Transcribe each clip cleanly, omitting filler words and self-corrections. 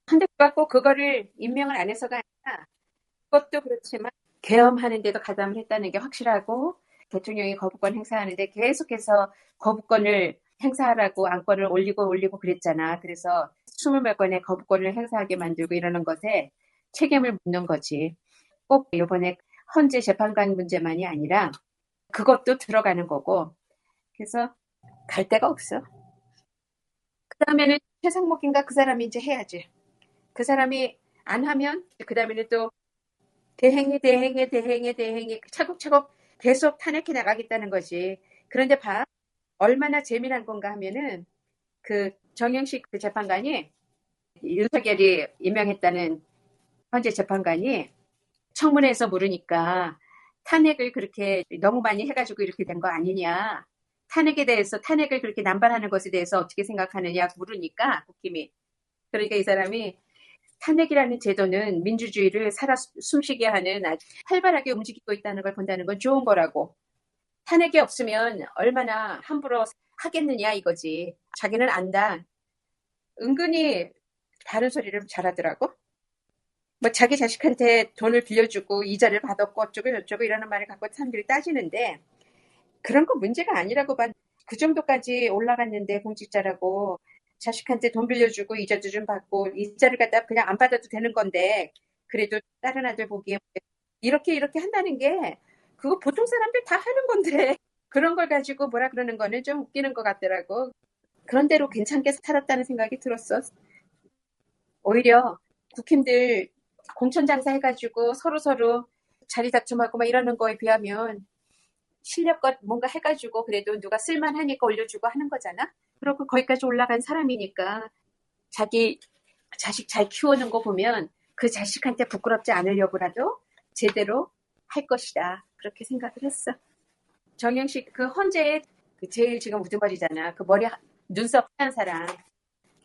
근데 꼭 그거를 임명을 안 해서가 아니라 그것도 그렇지만 계엄하는데도 가담을 했다는 게 확실하고 대통령이 거부권 행사하는데 계속해서 거부권을 행사하라고 안건을 올리고 그랬잖아. 그래서 20몇 건의 거부권을 행사하게 만들고 이러는 것에 책임을 묻는 거지. 꼭 이번에 헌재 재판관 문제만이 아니라 그것도 들어가는 거고. 그래서 갈 데가 없어. 그 다음에는 최상목인가 그 사람이 이제 해야지. 그 사람이 안 하면 그 다음에는 또 대행해 차곡차곡 계속 탄핵해 나가겠다는 거지. 그런데 봐. 얼마나 재미난 건가 하면은 그 정영식 그 재판관이 윤석열이 임명했다는 헌재 재판관이 청문회에서 물으니까 탄핵을 그렇게 너무 많이 해가지고 이렇게 된 거 아니냐. 탄핵에 대해서 탄핵을 그렇게 남발하는 것에 대해서 어떻게 생각하느냐 물으니까 국힘이. 그러니까 이 사람이 탄핵이라는 제도는 민주주의를 살아 숨쉬게 하는 아주 활발하게 움직이고 있다는 걸 본다는 건 좋은 거라고. 탄핵이 없으면 얼마나 함부로 하겠느냐 이거지. 자기는 안다. 은근히 다른 소리를 잘하더라고. 뭐 자기 자식한테 돈을 빌려주고 이자를 받았고 어쩌고 저쩌고 이러는 말을 갖고 사람들이 따지는데 그런 거 문제가 아니라고 봐. 그 정도까지 올라갔는데 공직자라고 자식한테 돈 빌려주고 이자도 좀 받고 이자를 갖다 그냥 안 받아도 되는 건데 그래도 다른 아들 보기에 이렇게 한다는 게 그거 보통 사람들 다 하는 건데 그런 걸 가지고 뭐라 그러는 거는 좀 웃기는 것 같더라고. 그런 대로 괜찮게 살았다는 생각이 들었어. 오히려 국힘들 공천장사 해가지고 서로 자리 다툼하고 막 이러는 거에 비하면 실력껏 뭔가 해가지고 그래도 누가 쓸만하니까 올려주고 하는 거잖아. 그리고 거기까지 올라간 사람이니까 자기 자식 잘 키우는 거 보면 그 자식한테 부끄럽지 않으려고라도 제대로 할 것이다. 그렇게 생각을 했어. 정영식 그 헌재의 그 제일 지금 우두머리잖아. 그 머리 눈썹 한 사람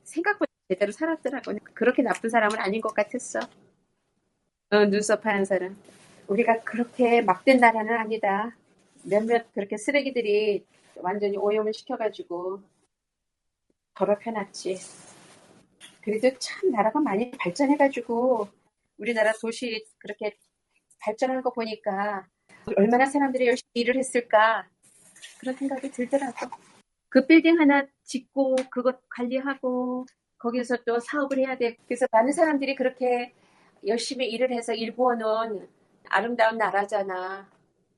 생각보다 제대로 살았더라고. 그렇게 나쁜 사람은 아닌 것 같았어. 눈썹 하얀 사람. 우리가 그렇게 막된 나라는 아니다. 몇몇 그렇게 쓰레기들이 완전히 오염을 시켜가지고 더럽혀놨지. 그래도 참 나라가 많이 발전해가지고 우리나라 도시 그렇게 발전한 거 보니까 얼마나 사람들이 열심히 일을 했을까 그런 생각이 들더라고. 그 빌딩 하나 짓고 그것 관리하고 거기서 또 사업을 해야 돼. 그래서 많은 사람들이 그렇게 열심히 일을 해서 일구어놓은 아름다운 나라잖아.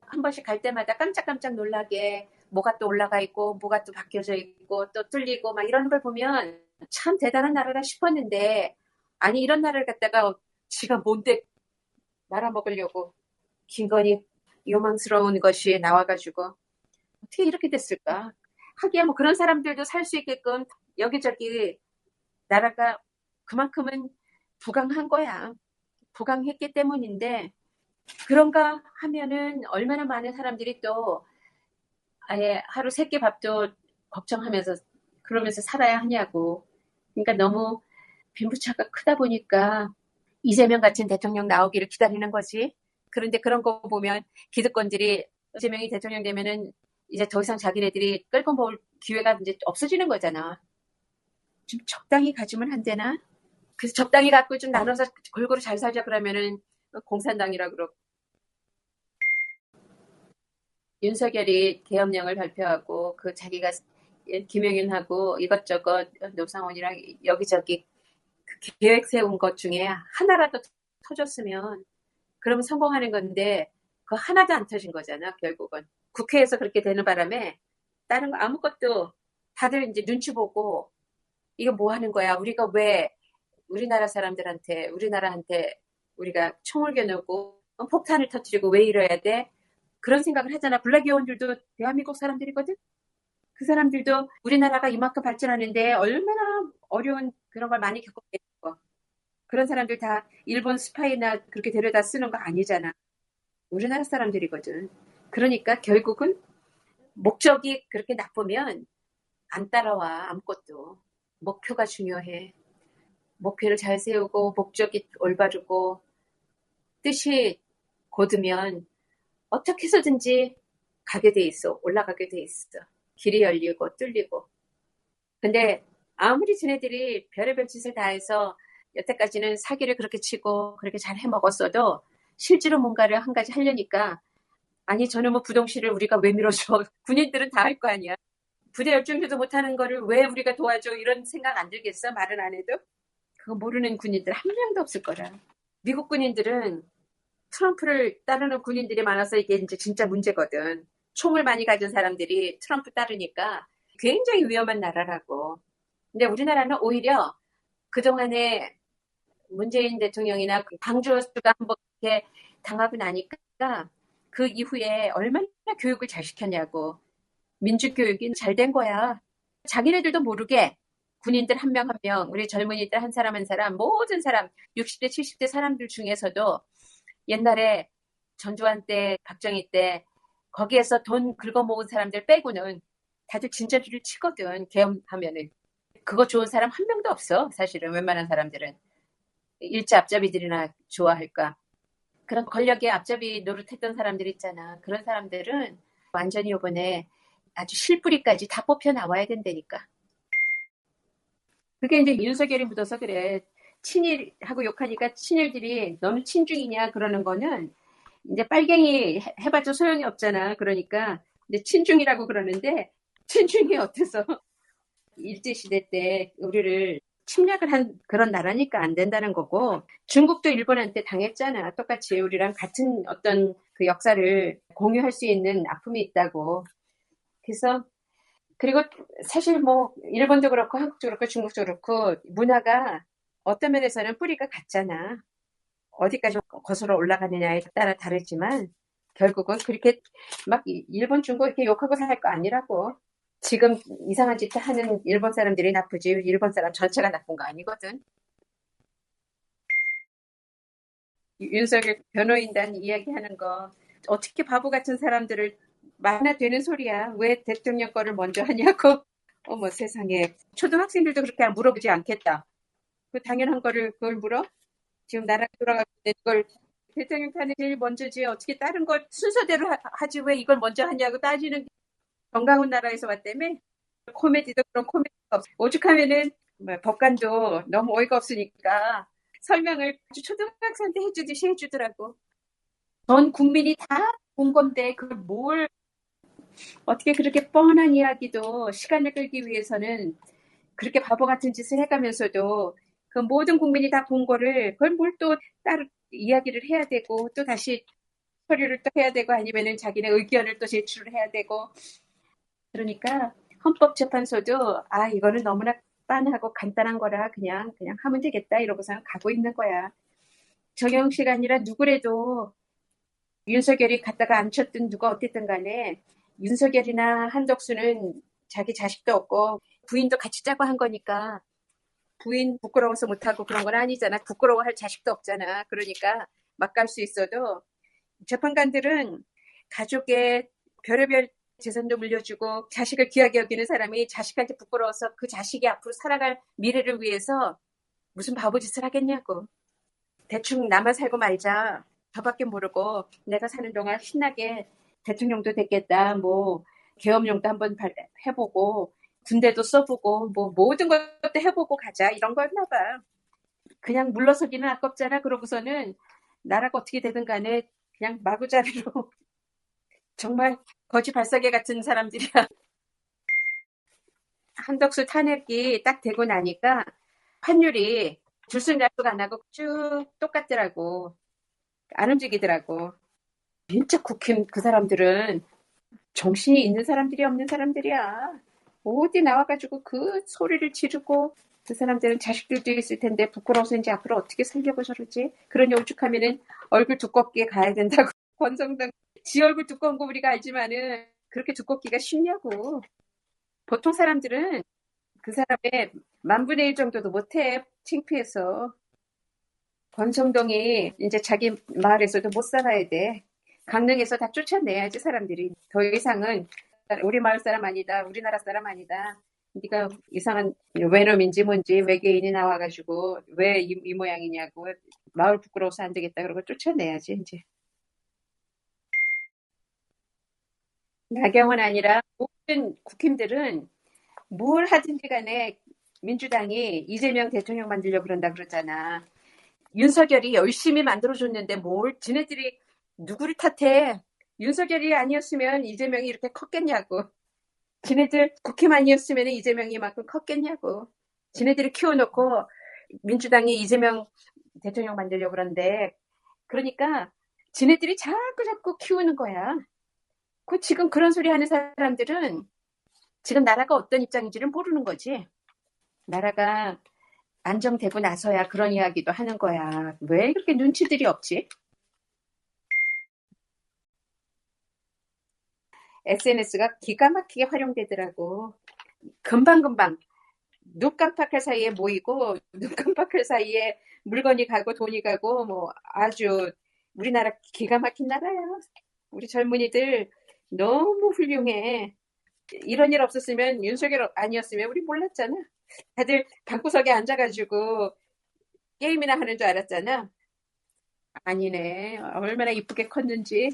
한 번씩 갈 때마다 깜짝깜짝 놀라게 뭐가 또 올라가 있고 뭐가 또 바뀌어져 있고 또 뚫리고 막 이러는 걸 보면 참 대단한 나라다 싶었는데 아니 이런 나라를 갖다가 지가 뭔데 말아먹으려고 김건희 요망스러운 것이 나와가지고 어떻게 이렇게 됐을까? 하기야 뭐 그런 사람들도 살 수 있게끔 여기저기 나라가 그만큼은 부강한 거야. 부강했기 때문인데 그런가 하면은 얼마나 많은 사람들이 또 아예 하루 세 끼 밥도 걱정하면서 그러면서 살아야 하냐고. 그러니까 너무 빈부차가 크다 보니까 이재명 같은 대통령 나오기를 기다리는 거지. 그런데 그런 거 보면 기득권들이 이재명이 대통령 되면은 이제 더 이상 자기네들이 끌고 모을 기회가 이제 없어지는 거잖아. 좀 적당히 가지면 안 되나? 그래서 적당히 갖고 좀 나눠서 골고루 잘 살자 그러면은 공산당이라 그러고 윤석열이 계엄령을 발표하고 그 자기가 김영윤하고 이것저것 노상원이랑 여기저기 그 계획 세운 것 중에 하나라도 터졌으면 그러면 성공하는 건데 그 하나도 안 터진 거잖아 결국은. 국회에서 그렇게 되는 바람에 다른 거 아무것도 다들 이제 눈치 보고 이거 뭐 하는 거야 우리가 왜 우리나라 사람들한테 우리나라한테 우리가 총을 겨누고 폭탄을 터뜨리고 왜 이래야 돼 그런 생각을 하잖아. 블랙의원들도 대한민국 사람들이거든. 그 사람들도 우리나라가 이만큼 발전하는데 얼마나 어려운 그런 걸 많이 겪었겠고 그런 사람들 다 일본 스파이나 그렇게 데려다 쓰는 거 아니잖아. 우리나라 사람들이거든. 그러니까 결국은 목적이 그렇게 나쁘면 안 따라와 아무것도. 목표가 중요해. 목표를 잘 세우고 목적이 올바르고 뜻이 곧으면 어떻게 해서든지 가게 돼 있어. 올라가게 돼 있어. 길이 열리고 뚫리고. 근데 아무리 쟤네들이 별의별 짓을 다 해서 여태까지는 사기를 그렇게 치고 그렇게 잘 해먹었어도 실제로 뭔가를 한 가지 하려니까 아니 저는 뭐 부동실을 우리가 왜 밀어줘. 군인들은 다 할 거 아니야. 부대 열중도 못하는 거를 왜 우리가 도와줘. 이런 생각 안 들겠어? 말은 안 해도? 그거 모르는 군인들 한 명도 없을 거라. 미국 군인들은 트럼프를 따르는 군인들이 많아서 이게 이제 진짜 문제거든. 총을 많이 가진 사람들이 트럼프 따르니까 굉장히 위험한 나라라고. 근데 우리나라는 오히려 그동안에 문재인 대통령이나 방주수가 한번 이렇게 당하고 나니까 그 이후에 얼마나 교육을 잘 시켰냐고. 민주교육이 잘 된 거야. 자기네들도 모르게 군인들 한 명 한 명, 우리 젊은이들 한 사람 한 사람, 모든 사람, 60대, 70대 사람들 중에서도 옛날에 전두환 때, 박정희 때 거기에서 돈 긁어 모은 사람들 빼고는 다들 진짜를 치거든, 계엄하면은. 그거 좋은 사람 한 명도 없어, 사실은 웬만한 사람들은. 일제 앞잡이들이나 좋아할까. 그런 권력의 앞잡이 노릇했던 사람들 있잖아. 그런 사람들은 완전히 이번에 아주 실뿌리까지 다 뽑혀 나와야 된다니까. 그게 이제 윤석열이 묻어서 그래. 친일하고 욕하니까 친일들이 너는 친중이냐 그러는 거는 이제 빨갱이 해봤자 소용이 없잖아. 그러니까 이제 친중이라고 그러는데 친중이 어때서 일제시대 때 우리를 침략을 한 그런 나라니까 안 된다는 거고 중국도 일본한테 당했잖아. 똑같이 우리랑 같은 어떤 그 역사를 공유할 수 있는 아픔이 있다고. 그래서 그리고 사실 뭐 일본도 그렇고 한국도 그렇고 중국도 그렇고 문화가 어떤 면에서는 뿌리가 같잖아. 어디까지 거슬러 올라가느냐에 따라 다르지만 결국은 그렇게 막 일본 중국 이렇게 욕하고 살 거 아니라고. 지금 이상한 짓 하는 일본 사람들이 나쁘지 일본 사람 전체가 나쁜 거 아니거든. 윤석열 변호인단 이야기하는 거 어떻게 바보 같은 사람들을 만나 되는 소리야. 왜 대통령 거를 먼저 하냐고. 어머 세상에. 초등학생들도 그렇게 물어보지 않겠다. 그 당연한 거를 그걸 물어? 지금 나라 돌아가고 있는데 그걸 대통령 탄핵 제일 먼저지. 어떻게 다른 걸 순서대로 하지 왜 이걸 먼저 하냐고 따지는 정강훈 나라에서 왔다며. 코미디도 그런 코미디가 없어. 오죽하면은 뭐 법관도 너무 어이가 없으니까 설명을 아주 초등학생한테 해주듯이 해주더라고. 전 국민이 다 본 건데 그걸 뭘 어떻게 그렇게 뻔한 이야기도 시간을 끌기 위해서는 그렇게 바보 같은 짓을 해가면서도 그 모든 국민이 다 본 거를 그걸 뭘 또 따로 이야기를 해야 되고 또 다시 서류를 또 해야 되고 아니면은 자기네 의견을 또 제출을 해야 되고 그러니까 헌법재판소도 아 이거는 너무나 빤하고 간단한 거라 그냥 하면 되겠다 이러고서 가고 있는 거야. 정영식 아니라 누구래도 윤석열이 갔다가 앉혔든 누가 어땠든 간에 윤석열이나 한덕수는 자기 자식도 없고 부인도 같이 짜고 한 거니까 부인 부끄러워서 못하고 그런 건 아니잖아. 부끄러워할 자식도 없잖아. 그러니까 막 갈 수 있어도 재판관들은 가족의 별의별 재산도 물려주고 자식을 귀하게 여기는 사람이 자식한테 부끄러워서 그 자식이 앞으로 살아갈 미래를 위해서 무슨 바보짓을 하겠냐고. 대충 나만 살고 말자. 저밖에 모르고 내가 사는 동안 신나게 대통령도 됐겠다. 뭐 계엄령도 한번 해보고 군대도 써보고 뭐 모든 것도 해보고 가자 이런 거였나 봐. 그냥 물러서기는 아깝잖아. 그러고서는 나라가 어떻게 되든 간에 그냥 마구자리로 정말 거지 발사계 같은 사람들이야. 한덕수 탄핵이 딱 되고 나니까 환율이 들쑥날쑥 안 하고 쭉 똑같더라고. 안 움직이더라고. 진짜 국힘 그 사람들은 정신이 있는 사람들이 없는 사람들이야. 어디 나와가지고 그 소리를 지르고 그 사람들은 자식들도 있을 텐데 부끄러워서 이제 앞으로 어떻게 살려고 저러지? 그러니 오죽하면은 얼굴 두껍게 가야 된다고. 권성동 지 얼굴 두꺼운 거 우리가 알지만은 그렇게 두껍기가 쉽냐고. 보통 사람들은 그 사람의 만분의 일 정도도 못해. 창피해서. 권성동이 이제 자기 마을에서도 못 살아야 돼. 강릉에서 다 쫓아내야지 사람들이. 더 이상은 우리 마을 사람 아니다. 우리나라 사람 아니다. 네가 이상한 외놈인지 뭔지 외계인이 나와가지고 왜 이 모양이냐고 마을 부끄러워서 안 되겠다 그러고 쫓아내야지 이제. 나경원 아니라 모든 국힘들은 뭘 하든지 간에 민주당이 이재명 대통령 만들려고 그런다 그러잖아. 윤석열이 열심히 만들어줬는데 뭘 지네들이 누구를 탓해? 윤석열이 아니었으면 이재명이 이렇게 컸겠냐고. 지네들 국회만이었으면 이재명이 만큼 컸겠냐고. 지네들이 키워놓고 민주당이 이재명 대통령 만들려고 그러는데 그러니까 지네들이 자꾸 키우는 거야. 지금 그런 소리 하는 사람들은 지금 나라가 어떤 입장인지를 모르는 거지. 나라가 안정되고 나서야 그런 이야기도 하는 거야. 왜 그렇게 눈치들이 없지? SNS가 기가 막히게 활용되더라고. 금방금방 눈 깜빡할 사이에 모이고 눈 깜빡할 사이에 물건이 가고 돈이 가고 뭐 아주 우리나라 기가 막힌 나라야. 우리 젊은이들 너무 훌륭해. 이런 일 없었으면 윤석열 아니었으면 우리 몰랐잖아. 다들 방구석에 앉아가지고 게임이나 하는 줄 알았잖아. 아니네. 얼마나 이쁘게 컸는지.